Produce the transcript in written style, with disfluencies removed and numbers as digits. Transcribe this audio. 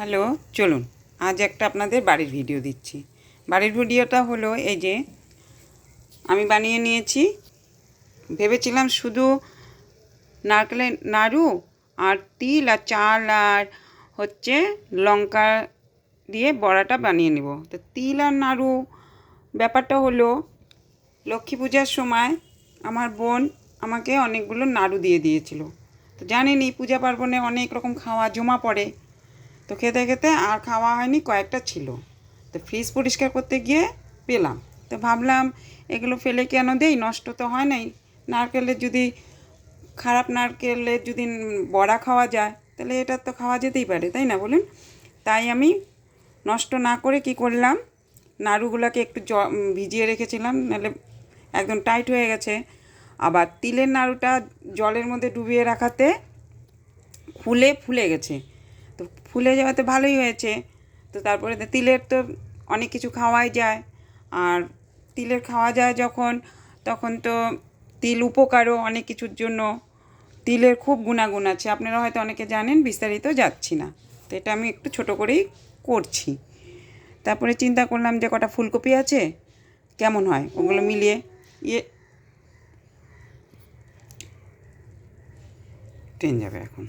Hello, চলুন আজ একটা আপনাদের বাড়ির ভিডিও দিচ্ছি। বাড়ির ভিডিওটা হলো এই যে আমি বানিয়ে নিয়েছি। ভেবেছিলাম শুধু নারকেলের নাড়ু আর তিল আর চাল আর হচ্ছে লঙ্কা দিয়ে বড়াটা বানিয়ে নেব। তো তিল আর নাড়ু ব্যাপারটা হলো লক্ষ্মী পূজার সময় আমার বোন আমাকে অনেকগুলো নাড়ু দিয়ে দিয়েছিল। তো জানেনই পূজা পার্বণে অনেক রকম খাওয়া জমা পড়ে, তো খেতে খেতে আর খাওয়া হয়নি, কয়েকটা ছিল। তো ফ্রিজ পরিষ্কার করতে গিয়ে পেলাম, তো ভাবলাম এগুলো ফেলে কেন দেই, নষ্ট তো হয় নাই। নারকেলের যদি খারাপ নারকেলের যদি বড়া খাওয়া যায় তাহলে এটা তো খাওয়া যেতেই পারে, তাই না বলুন? তাই আমি নষ্ট না করে কি করলাম, নাড়ুগুলোকে একটু ভিজিয়ে রেখেছিলাম, নাহলে একদম টাইট হয়ে গেছে। আবার তিলের নাড়ুটা জলের মধ্যে ডুবিয়ে রাখাতে ফুলে গেছে। তো ফুলে যাওয়াতে ভালোই হয়েছে। তো তারপরে তিলের তো অনেক কিছু খাওয়াই যায়, আর তিলের খাওয়া যায় যখন, তখন তো তিল উপকারও অনেক কিছুর জন্য। তিলের খুব গুণাগুণ আছে, আপনারা হয়তো অনেকে জানেন, বিস্তারিত যাচ্ছি না। তো এটা আমি একটু ছোট করেই করছি। তারপরে চিন্তা করলাম যে কটা ফুলকপি আছে, কেমন হয় ওগুলো মিলিয়ে ট্রেন যাবে এখন।